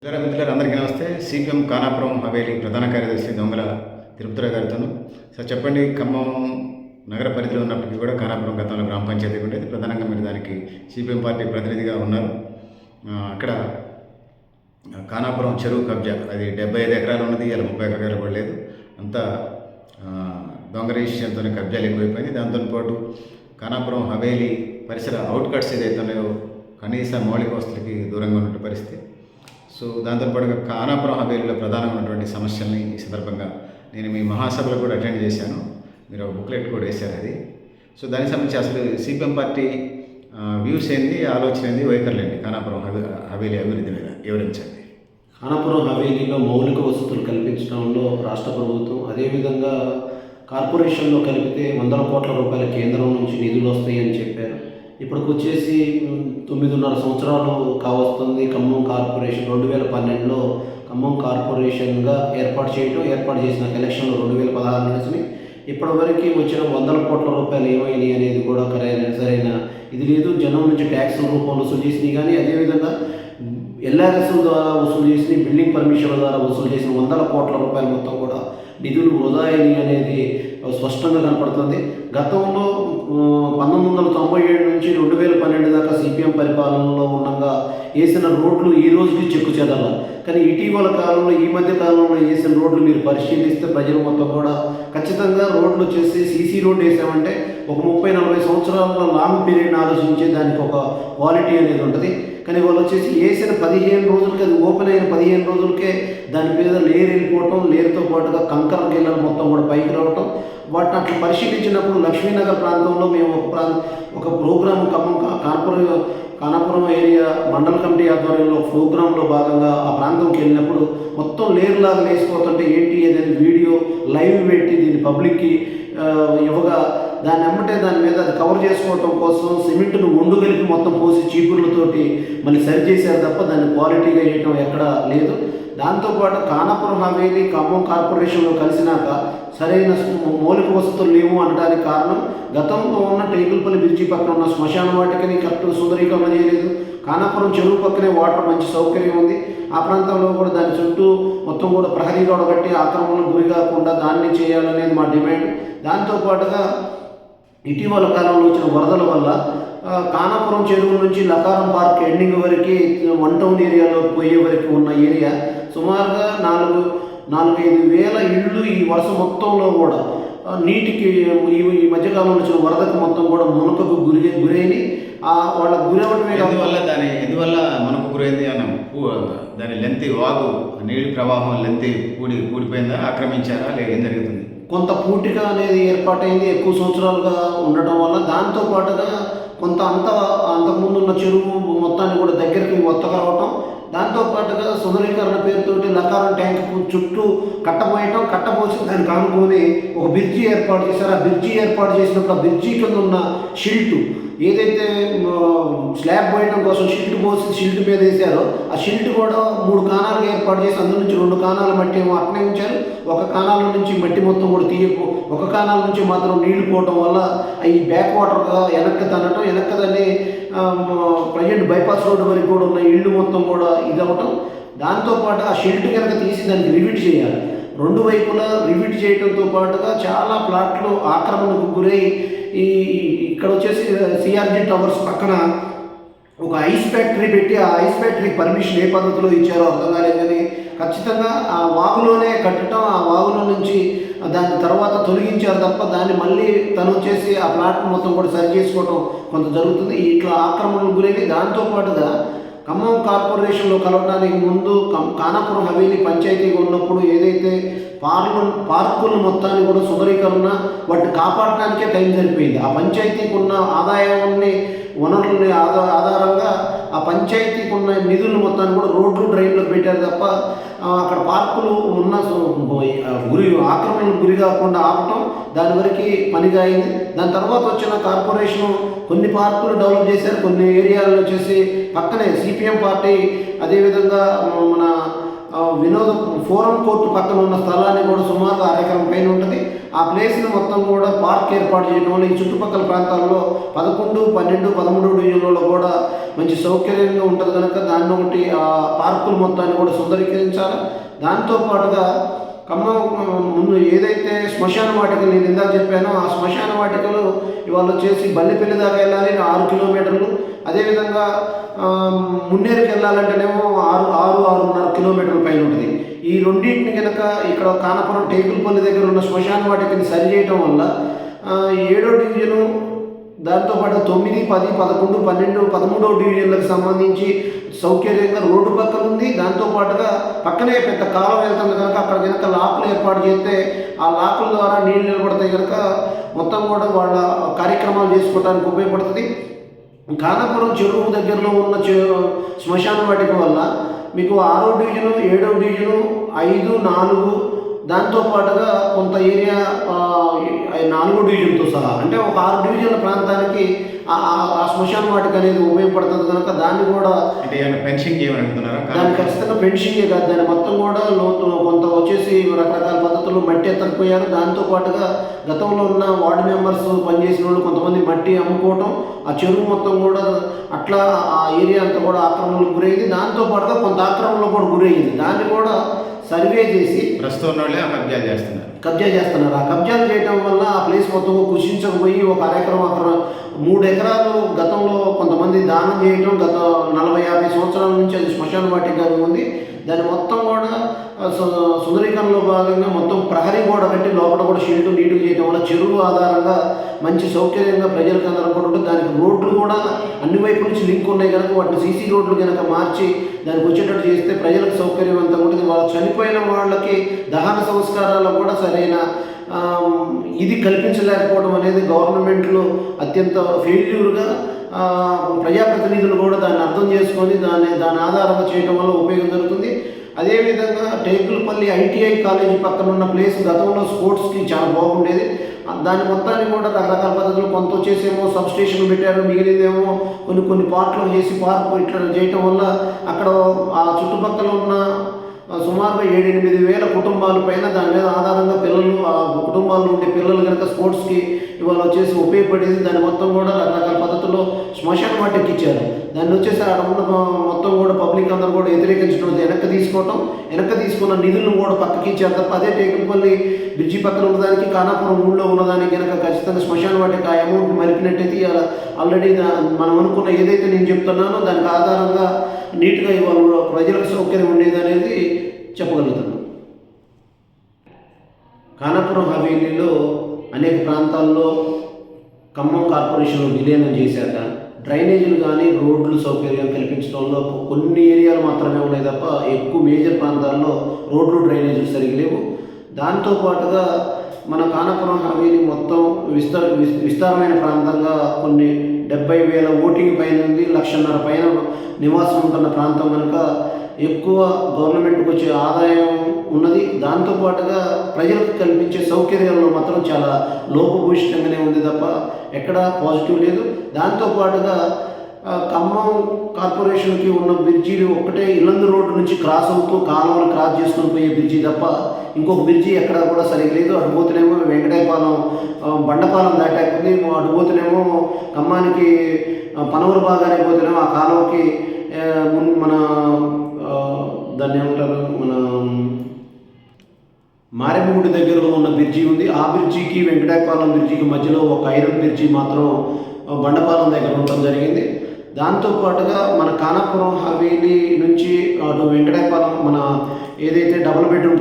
మిత్రులారా అందరికీ నమస్తే. సిపిఎం ఖానాపురం హవేలీ ప్రధాన కార్యదర్శి దొంగల తిరుపతిరావు గారితోను. సార్ చెప్పండి, ఖమ్మం నగర పరిధిలో ఉన్నప్పటికీ కూడా ఖానాపురం గతంలో గ్రామ పంచాయతీ ఉండేది. ప్రధానంగా మీరు దానికి సిపిఎం పార్టీ ప్రతినిధిగా ఉన్నారు. అక్కడ ఖానాపురం చెరువు కబ్జా, అది 75 ఎకరాలు ఉన్నది, ఇలా 30 ఎకరాలు కూడా లేదు. అంతా దొంగ రిజిస్ట్రేషన్తోనే కబ్జాలు ఎక్కువైపోయింది. దాంతోపాటు ఖానాపురం హవేలీ పరిసర అవుట్కట్స్ ఏదైతే ఉన్నాయో కనీస మౌలిక వసతులకి దూరంగా ఉన్న పరిస్థితి. సో దాంతోపాటుగా ఖానాపురం హవేలీలో ప్రధానంగా ఉన్నటువంటి సమస్యల్ని ఈ సందర్భంగా నేను మీ మహాసభలో కూడా అటెండ్ చేశాను. మీరు ఒక బుక్లెట్ కూడా వేశారు అది. సో దానికి సంబంధించి అసలు సిపిఎం పార్టీ వ్యూస్ ఏంది, ఆలోచన ఏంది, వైఖరులు ఏంటి ఖానాపురం హవేలీ అభివృద్ధి మీద వివరించండి. ఖానాపురం హవేలీలో మౌలిక వసతులు కల్పించడంలో రాష్ట్ర ప్రభుత్వం, అదేవిధంగా కార్పొరేషన్లో కలిపితే 100 కోట్ల రూపాయల కేంద్రం నుంచి నిధులు వస్తాయని చెప్పారు. ఇప్పటికి వచ్చేసి 9.5 సంవత్సరాలు కావస్తుంది. ఖమ్మం కార్పొరేషన్ 2012లో ఖమ్మం కార్పొరేషన్గా ఏర్పాటు చేసిన ఎలక్షన్లో 2016 నుంచి ఇప్పటివరకు వచ్చిన 100 కోట్ల రూపాయలు ఏమైనాయి అనేది కూడా సరైన ఇది లేదు. జనం నుంచి ట్యాక్సుల రూపంలో వసూలు చేసినాయి, కానీ అదేవిధంగా ఎల్ఆర్ఎస్ ద్వారా వసూలు చేసిన, బిల్డింగ్ పర్మిషన్ల ద్వారా వసూలు చేసిన 100 కోట్ల రూపాయలు మొత్తం కూడా నిధులు వృధా అయినాయి అనేది స్పష్టంగా కనపడుతుంది. గతంలో 1997 నుంచి 2012 దాకా సిపిఎం పరిపాలనలో ఉండగా వేసిన రోడ్లు ఈ రోజుకి చెక్కు చెదల. కానీ ఇటీవల కాలంలో, ఈ మధ్య కాలంలో వేసిన రోడ్లు మీరు పరిశీలిస్తే ప్రజలు మొత్తం కూడా ఖచ్చితంగా రోడ్లు వచ్చేసి సీసీ రోడ్డు వేసామంటే ఒక 30-40 సంవత్సరాల లాంగ్ పీరియడ్ని ఆలోచించే దానికి ఒక క్వాలిటీ అనేది ఉంటుంది. కానీ వాళ్ళు వచ్చేసి వేసిన 15 రోజులకి, అది ఓపెన్ అయిన 15 రోజులకే దాని మీద లేరు వెళ్ళిపోవటం, లేరుతో పాటుగా కంకర గిల్లలు మొత్తం కూడా పైకి రావటం. వాటిని అట్లా పరిశీలించినప్పుడు లక్ష్మీనగర్ ప్రాంతంలో మేము ఒక ప్రోగ్రాం ఖానాపురం ఏరియా మండల కమిటీ ఆధ్వర్యంలో ప్రోగ్రాంలో భాగంగా ఆ ప్రాంతంకి వెళ్ళినప్పుడు మొత్తం లేరులాగా లేసిపోతుంటే ఏంటి ఏదైనా వీడియో లైవ్ పెట్టి దీన్ని పబ్లిక్కి ఇవ్వగా దాన్ని దాని మీద అది కవర్ చేసుకోవటం కోసం సిమెంట్ను ఒండు కలిపి మొత్తం పోసి చీపుర్లతోటి మళ్ళీ సరి చేశారు తప్ప దాన్ని క్వాలిటీగా వేయటం ఎక్కడా లేదు. దాంతోపాటు ఖానాపురం హవేలీ ఖమ్మం కార్పొరేషన్లో కలిసినాక సరైన మౌలిక వసతులు లేవు అనడానికి కారణం, గతంలో ఉన్న టేకులపల్లి బ్రిడ్జి పక్కన ఉన్న శ్మశాన వాటికని కరెక్ట్గా సుందరీకరణ చేయలేదు. ఖానాపురం చెరువు పక్కనే వాటర్ మంచి సౌకర్యం ఉంది. ఆ ప్రాంతంలో కూడా దాని చుట్టూ మొత్తం కూడా ప్రహరీ గోడ కట్టి ఆక్రమణకు గురి కాకుండా దాన్ని చేయాలనేది మా డిమాండ్. దాంతోపాటుగా ఇటీవల కాలంలో వచ్చిన వరదల వల్ల ఖానాపురం చెరువు నుంచి లకారం పార్క్ ఎండింగ్ వరకు 1 టౌన్ ఏరియాలో పోయే వరకు ఉన్న ఏరియా సుమారుగా 4-5 వేల ఇళ్ళు ఈ వరుస మొత్తంలో కూడా నీటికి ఈ మధ్యకాలంలో వచ్చిన వరదకు మొత్తం కూడా మునకకు గురైంది. వాళ్ళకు గురవడమే ఎందువల్ల మనకు గురైంది అన్నాం. దాని లెంత్ వాగు నీటి ప్రవాహం లెంత్ కూడిపోయిందా, ఆక్రమించారా, లేదా ఏం జరుగుతుంది? కొంత పూటిక అనేది ఏర్పాటైంది ఎక్కువ సంవత్సరాలుగా ఉండటం వల్ల. దాంతోపాటుగా కొంత అంతకుముందు ఉన్న చెరువు మొత్తాన్ని కూడా దగ్గరికి ఒత్తగా రావటం, దాంతోపాటుగా సుందరీకరణ పేరుతోటి లకారం ట్యాంకు చుట్టూ కట్టపోసి దానికి ఆనుకొని ఒక బ్రిడ్జి ఏర్పాటు చేశారు. ఆ బ్రిడ్జి ఏర్పాటు చేసినప్పుడు ఆ బ్రిడ్జి కింద ఉన్న షిల్టు ఏదైతే స్లాబ్ పోయడం కోసం షిల్ట్ మీద వేశారో ఆ షిల్ట్ కూడా 3 కాణాలు ఏర్పాటు చేసి అందులో నుంచి 2 కాణాల మట్టి ఏమో అట్నే ఉంచారు. ఒక కాణాల నుంచి మట్టి మొత్తం కూడా ఒక కాణాల నుంచి మాత్రం నీళ్లు పోవటం వల్ల ఈ బ్యాక్ వాటర్గా వెనక్కి దాన్ని ప్రజెంట్ బైపాస్ రోడ్డు వరకు కూడా ఉన్న ఇళ్ళు మొత్తం కూడా ఇదవటం. దాంతోపాటు ఆ షిల్ట్ కనుక తీసి దానికి రివిట్ చేయాలి. 2 వైపులా రివిట్ చేయడంతో పాటుగా చాలా ప్లాట్లు ఆక్రమణకు గురై ఇక్కడ వచ్చేసి సిఆర్జీ టవర్స్ పక్కన ఒక ఐస్ ఫ్యాక్టరీ పెట్టి ఆ ఐస్ ఫ్యాక్టరీకి పర్మిషన్ ఏ పద్ధతిలో ఇచ్చారో అర్థం కాలేదు. కానీ ఖచ్చితంగా ఆ వాగులోనే కట్టడం, ఆ వాగులో నుంచి దాని తర్వాత తొలగించారు తప్ప దాన్ని మళ్ళీ తను వచ్చేసి ఆ ప్లాట్ మొత్తం కూడా సరి చేసుకోవడం కొంత జరుగుతుంది. ఇట్లా ఆక్రమణకు గురైంది. దాంతోపాటుగా ఖమ్మం కార్పొరేషన్లో కలవడానికి ముందు ఖానాపురం హవేలీ పంచాయతీగా ఉన్నప్పుడు ఏదైతే పార్కులు మొత్తాన్ని కూడా సుందరీకరణ వాటిని కాపాడటానికే టైం సరిపోయింది. ఆ పంచాయతీకి ఉన్న ఆదాయాన్ని వనరులని ఆధారంగా ఆ పంచాయతీకి ఉన్న నిధులు మొత్తాన్ని కూడా రోడ్లు డ్రైన్లకు పెట్టారు తప్ప అక్కడ పార్కులు ఉన్న ఆక్రమణకు గురి కాకుండా ఆపటం దాని వరకు పనిగా అయింది. దాని తర్వాత వచ్చిన కార్పొరేషను కొన్ని పార్కులు డెవలప్ చేశారు. కొన్ని ఏరియాల్లో వచ్చేసి పక్కనే సిపిఎం పార్టీ, అదేవిధంగా మన వినోద ఫోరం కోర్టు పక్కన ఉన్న స్థలాన్ని కూడా సుమారు 1 ఎకరం పైన ఉంటుంది. ఆ ప్లేస్ని మొత్తం కూడా పార్క్ ఏర్పాటు చేయడం వల్ల ఈ చుట్టుపక్కల ప్రాంతాల్లో 11, 12, 13 డివిజన్లలో కూడా మంచి సౌకర్యంగా ఉంటుంది కనుక దాన్ని ఒకటి ఆ పార్కులు మొత్తాన్ని కూడా సుందరీకరించాలి. దాంతోపాటుగా ఖమ్మం ముందు ఏదైతే శ్మశాన వాటికలు నేను ఇందాక చెప్పానో ఆ శ్మశాన వాటికలు ఇవాళ వచ్చేసి బల్లిపల్లి దాకా వెళ్ళాలి 6 కిలోమీటర్లు. అదేవిధంగా మున్నేరుకి వెళ్ళాలంటేనేమో 6-6.5 కిలోమీటర్ల పైన ఉంటుంది. ఈ రెండింటిని కనుక ఇక్కడ కానపురం టేకులపల్లి దగ్గర ఉన్న శ్మశాన వాటికని సరిచేయటం వల్ల 7వ డివిజను దాంతోపాటు 9, 10, 11, 12, 13వ డివిజన్లకు సంబంధించి సౌకర్యంగా రోడ్డు పక్కన ఉంది. దాంతోపాటుగా పక్కనే పెద్ద కాలం వెళ్తుంది కనుక అక్కడ కనుక లాకులు ఏర్పాటు చేస్తే ఆ లాకుల ద్వారా నీళ్ళు నిలబడతాయి కనుక మొత్తం కూడా వాళ్ళ కార్యక్రమాలు చేసుకోవడానికి ఉపయోగపడుతుంది. ఖానాపురం చెరువు దగ్గరలో ఉన్న శ్మశాన వాటిక వల్ల మీకు 6వ డివిజను, 7వ డివిజను, 5, 4 దాంతోపాటుగా కొంత ఏరియా 4వ డివిజన్తో సహా అంటే ఒక 6 డివిజన్ల ప్రాంతానికి ఆ శ్మశాన వాటిక అనేది ఉపయోగపడుతుంది కనుక దాన్ని కూడా అంటే ఏమైనా పెన్షన్ చేయమనుకుంటున్నారా? దాన్ని ఖచ్చితంగా పెన్షన్గే కాదు, దాన్ని మొత్తం కూడా లోతు కొంత వచ్చేసి రకరకాల పద్ధతుల్లో మట్టి ఎత్తకపోయారు. దాంతోపాటుగా గతంలో ఉన్న వార్డు మెంబర్స్ పనిచేసిన వాళ్ళు కొంతమంది మట్టి అమ్ముకోవటం, ఆ చెరువు మొత్తం కూడా అట్లా ఆ ఏరియా అంతా కూడా ఆక్రమణలకు గురైంది. దాంతోపాటుగా కొంత ఆక్రమణలో కూడా గురయ్యింది. దాన్ని కూడా సర్వే చేసి ప్రస్తుతం వాళ్ళే కబ్జా చేస్తున్నారు. ఆ కబ్జాలు చేయడం వల్ల ఆ ప్లేస్ మొత్తం కుషించకపోయి ఒక 1 ఎకరం 3 ఎకరాలు గతంలో కొంతమంది దానం చేయడం గత 40-50 సంవత్సరాల నుంచి అది శ్మశాన వాటికగా ఉంది. దాన్ని మొత్తం కూడా సుందరీకరణలో భాగంగా మొత్తం ప్రహరీ గోడ కట్టి లోపల కూడా షెల్టు నీట్గా చేయడం వల్ల చెరువు ఆధారంగా మంచి సౌకర్యంగా ప్రజలకు అందరూ కూడా ఉంటుంది. దానికి రోడ్లు కూడా అన్ని వైపుల నుంచి లింక్ ఉన్నాయి కనుక వాటిని సీసీ రోడ్లు కనుక మార్చి దానికి వచ్చేటట్టు చేస్తే ప్రజలకు సౌకర్యవంతంగా ఉంటుంది. వాళ్ళు చనిపోయిన వాళ్ళకి దహన సంస్కారాలు కూడా సరైన ఇది కల్పించలేకపోవడం అనేది గవర్నమెంట్లో అత్యంత ఫెయిల్యూర్గా ప్రజాప్రతినిధులు కూడా దాన్ని అర్థం చేసుకొని దాని ఆధారంగా చేయడం వల్ల ఉపయోగం జరుగుతుంది. అదేవిధంగా టేకులపల్లి ఐటీఐ కాలేజీ పక్కన ఉన్న ప్లేస్ గతంలో స్పోర్ట్స్కి చాలా బాగుండేది. దాని మొత్తాన్ని కూడా రకరకాల పద్ధతులు కొంత వచ్చేసేమో సబ్ స్టేషన్ పెట్టారు, మిగిలిందేమో కొన్ని పార్ట్లు చేసి పార్కు ఇట్లా చేయటం వల్ల అక్కడ ఆ చుట్టుపక్కల ఉన్న సుమారుగా 7-8 వేల కుటుంబాల పైన దాని మీద ఆధారంగా పిల్లలు ఆ కుటుంబాల్లో ఉండే పిల్లలు కనుక స్పోర్ట్స్కి ఇవాళ వచ్చేసి ఉపయోగపడేది. దాన్ని మొత్తం కూడా రకరకాల పద్ధతుల్లో శ్మశాన వాటికి ఇచ్చారు. దాన్ని వచ్చేసి అక్కడ ఉన్న మొత్తం కూడా పబ్లిక్ అందరూ కూడా వ్యతిరేకించడం, వెనక్కి తీసుకున్న నిధులను కూడా పక్కకి ఇచ్చారు తప్ప అదే టేకులపల్లి బ్రిడ్జి పక్కన ఉన్నదానికి ఖానాపురం ఊళ్ళో ఉన్నదానికి కనుక ఖచ్చితంగా శ్మశాన వాటికి ఆ అమౌంట్ మలిపినట్టయితే ఆల్రెడీ మనం అనుకున్న ఏదైతే నేను చెప్తున్నానో దానికి ఆధారంగా నీట్గా ఇవాళ ప్రజలకు సౌకర్యం ఉండేది అనేది చెప్పగలుగుతున్నాను. ఖానాపురం హవేలీలో అనేక ప్రాంతాల్లో ఖమ్మం కార్పొరేషన్లో విలీనం చేశాక డ్రైనేజీలు కానీ రోడ్లు సౌకర్యం కల్పించడంలో కొన్ని ఏరియాలు మాత్రమే ఉన్నాయి తప్ప ఎక్కువ మేజర్ ప్రాంతాల్లో రోడ్లు డ్రైనేజీలు సరిగ్గా లేవు. దాంతోపాటుగా మన ఖానాపురం హవేలీ మొత్తం విస్తారమైన ప్రాంతంగా కొన్ని 70,000 ఓటింగ్ పైన ఉంది, 1,50,000 పైన నివాసం ఉంటున్న ప్రాంతం కనుక ఎక్కువ గవర్నమెంట్కి వచ్చే ఆదాయం ఉన్నది. దాంతోపాటుగా ప్రజలకు కల్పించే సౌకర్యాల్లో మాత్రం చాలా లోపభూయిష్టంగానే ఉంది తప్ప ఎక్కడా పాజిటివ్ లేదు. దాంతోపాటుగా ఖమ్మం కార్పొరేషన్కి ఉన్న బ్రిడ్జీలు ఒక్కటే ఇల్లందు రోడ్డు నుంచి క్రాస్ అవుతూ కాలువలు క్రాస్ చేసుకుని పోయే బ్రిడ్జి తప్ప ఇంకొక బ్రిడ్జి ఎక్కడా కూడా సరిగ్గా లేదు. అటుపోతేనేమో వెంకటాయపాలెం బండపాలెం దాటాకుంది, అటుపోతేనేమో ఖమ్మానికి పనవరు భాగానికి పోతేనేమో ఆ కాలువకి మన దాన్ని ఏమంటారు మన మారెమ్మగుడి దగ్గరలో ఉన్న బ్రిడ్జి ఉంది. ఆ బ్రిడ్జికి వెంకటాయపాలెం బ్రిడ్జికి మధ్యలో ఒక ఐరన్ బ్రిడ్జి మాత్రం బండపాలెం దగ్గర ఉండటం జరిగింది. దాంతోపాటుగా మన ఖానాపురం హవేలీ నుంచి అటు వెంకటాయపాలెం మన ఏదైతే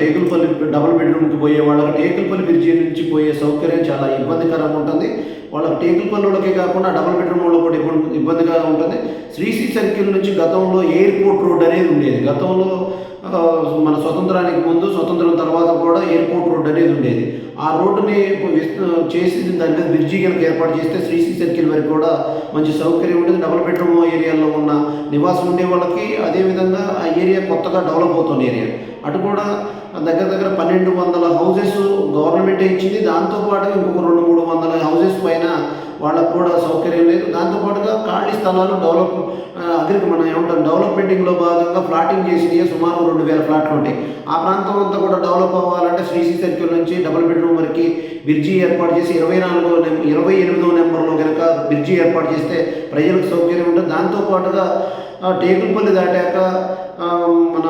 టేకులపల్లి డబుల్ బెడ్రూమ్కి పోయే వాళ్ళకి టేకులపల్లి బ్రిడ్జి నుంచి పోయే సౌకర్యం చాలా ఇబ్బందికరంగా ఉంటుంది. వాళ్ళకి టేకులపల్లి వాళ్ళకే కాకుండా డబుల్ బెడ్రూమ్ వాళ్ళు కూడా ఇబ్బందిగా ఉంటుంది. శ్రీశ్రీ సర్కిల్ నుంచి గతంలో ఎయిర్పోర్ట్ రోడ్ అనేది ఉండేది. గతంలో మన స్వతంత్రానికి ముందు స్వతంత్రం తర్వాత కూడా ఎయిర్పోర్ట్ రోడ్ అనేది ఉండేది. ఆ రోడ్డుని చేసి దాని మీద బ్రిడ్జి కనుక ఏర్పాటు చేస్తే శ్రీశ్రీ సర్కిల్ వరకు కూడా మంచి సౌకర్యం ఉండేది. డబుల్ బెడ్రూమ్ ఏరియాలో ఉన్న నివాసం ఉండే వాళ్ళకి అదేవిధంగా ఆ ఏరియా కొత్తగా డెవలప్ అవుతున్న ఏరియా అటు కూడా దగ్గర దగ్గర 1200 హౌజెస్ గవర్నమెంటే ఇచ్చింది. దాంతోపాటుగా ఇంకొక 200-300 హౌజెస్ పైన వాళ్ళకు కూడా సౌకర్యం లేదు. దాంతోపాటుగా ఖాళీ స్థలాలు డెవలప్మెంటింగ్లో భాగంగా ఫ్లాటింగ్ చేసినవి సుమారు 2000 ఫ్లాట్లు ఉంటాయి. ఆ ప్రాంతం అంతా కూడా డెవలప్ అవ్వాలంటే శ్రీశ్రీ సర్కిల్ నుంచి డబుల్ బెడ్రూమ్ వరకు బ్రిడ్జి ఏర్పాటు చేసి 28వ నెంబర్లో కనుక బ్రిడ్జి ఏర్పాటు చేస్తే ప్రజలకు సౌకర్యం ఉంటుంది. దాంతోపాటుగా టేకులపల్లి దాటాక మన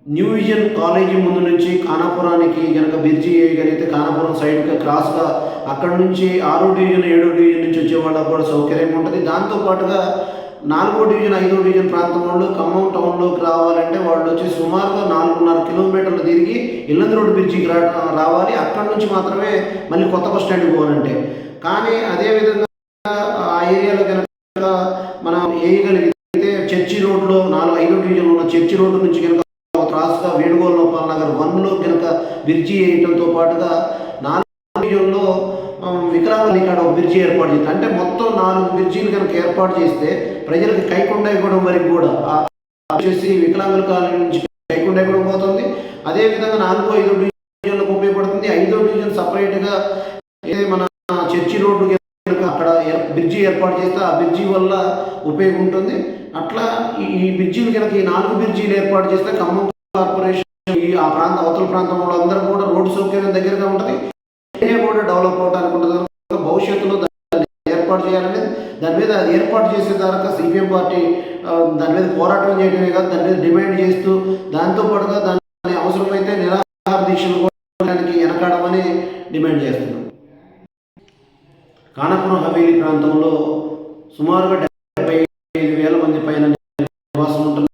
న్యూ విజన్ కాలేజీ ముందు నుంచి ఖానాపురానికి కనుక బ్రిడ్జి వేయగలిగితే ఖానాపురం సైడ్గా క్రాస్గా అక్కడ నుంచి 6వ డివిజన్ 7వ డివిజన్ నుంచి వచ్చే వాళ్ళకు కూడా సౌకర్యం ఉంటుంది. దాంతోపాటుగా 4వ డివిజన్ 5వ డివిజన్ ప్రాంతం వాళ్ళు ఖమ్మం టౌన్లోకి రావాలంటే వాళ్ళు వచ్చి సుమారుగా 4.5 కిలోమీటర్లు తిరిగి ఇల్లందు రోడ్డు బ్రిడ్జికి రావాలి. అక్కడ నుంచి మాత్రమే మళ్ళీ కొత్త బస్ స్టాండ్కి పోవాలంటే. కానీ అదేవిధంగా ఆ ఏరియాలో కనుక మనం వేయగలిగితే చర్చి రోడ్లో 5వ డివిజన్లో ఉన్న చర్చి రోడ్డు నుంచి కనుక క్రాస్గా వేణుగోపాల్ నగర్ 1లో కనుక బ్రిడ్జి వేయడంతో పాటుగా 4వ డివిజన్లో వికలాంగుల ఇక్కడ ఒక బ్రిడ్జి ఏర్పాటు చేస్తే అంటే మొత్తం 4 బ్రిడ్జీలు కనుక ఏర్పాటు చేస్తే ప్రజలకు కైకొండగూడెం వరకు కూడా వచ్చేసి వికలాంగుల కాలనీ నుంచి కైకొండగూడెం పోతుంది. అదేవిధంగా 4వ 5వ డివిజన్లకు ఉపయోగపడుతుంది. 5వ డివిజన్ సపరేట్గా మన చర్చి రోడ్డు కనుక అక్కడ బ్రిడ్జి ఏర్పాటు చేస్తే ఆ బ్రిడ్జి వల్ల ఉపయోగం ఉంటుంది. అట్లా ఈ బ్రిడ్జీలు కనుక ఈ 4 బ్రిడ్జీలు ఏర్పాటు చేస్తే ఖమ్మం కార్పొరేషన్ ఆ అవతల ప్రాంతంలో అందరూ కూడా రోడ్డు సౌకర్యం దగ్గరగా ఉంటుంది. కూడా డెవలప్ అవడానికి ఉంటుంది. భవిష్యత్తులో దాన్ని ఏర్పాటు చేయాలనేది దాని మీద అది ఏర్పాటు చేసే దాకా సిపిఎం పార్టీ దాని మీద పోరాటం చేయడమే కాదు, దాని మీద డిమాండ్ చేస్తూ దాంతోపాటుగా దాని అవసరమైతే నిరాహార దీక్షలు కోరడానికి వెనకాడమని డిమాండ్ చేస్తున్నాం. ఖానాపురం హవేలీ ప్రాంతంలో సుమారుగా 75,000 మంది పైన నివాసం ఉంటుంది.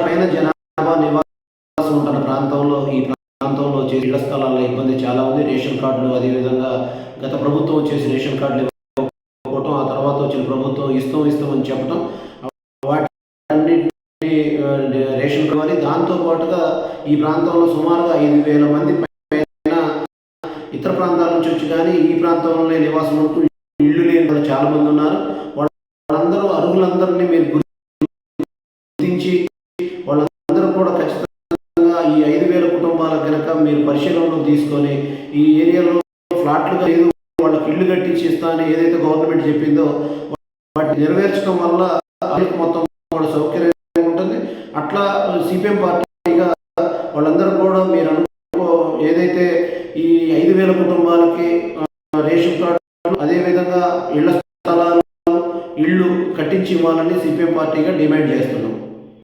పైన జనాభా నివాసం ఉంటున్న ప్రాంతంలో ఈ ప్రాంతంలో వచ్చే ఇళ్ల స్థలాల ఇబ్బంది చాలా ఉంది. రేషన్ కార్డులు అదేవిధంగా గత ప్రభుత్వం వచ్చేసి రేషన్ కార్డులు ఇవ్వకపోవటం, ఆ తర్వాత వచ్చిన ప్రభుత్వం ఇస్తామని చెప్పడం, వాటి రేషన్ కావాలి. దాంతోపాటుగా ఈ ప్రాంతంలో సుమారుగా 5,000 మంది పైన ఇతర ప్రాంతాల నుంచి వచ్చి కానీ ఈ ప్రాంతంలోనే నివాసం ఉంటూ ఇళ్ళు లేని వాళ్ళు చాలా మంది ఉన్నారు. వాళ్ళందరూ అర్హులందరినీ మీరు గుర్తించి వాళ్ళందరూ కూడా ఖచ్చితంగా ఈ 5,000 కుటుంబాలకు కనుక మీరు పరిశీలనలో తీసుకొని ఈ ఏరియాలో ఫ్లాట్లుగా లేదు వాళ్ళకి ఇల్లు కట్టించి ఇస్తా అని ఏదైతే గవర్నమెంట్ చెప్పిందో వాటిని నెరవేర్చడం వల్ల మొత్తం కూడా సౌకర్యం ఉంటుంది. అట్లా సిపిఎం పార్టీగా వాళ్ళందరూ కూడా మీరు ఏదైతే ఈ 5,000 కుటుంబాలకి రేషన్ కార్డు అదేవిధంగా ఇళ్ల స్థలాలు ఇళ్ళు కట్టించి ఇవ్వాలని సిపిఎం పార్టీగా డిమాండ్ చేస్తున్నాం.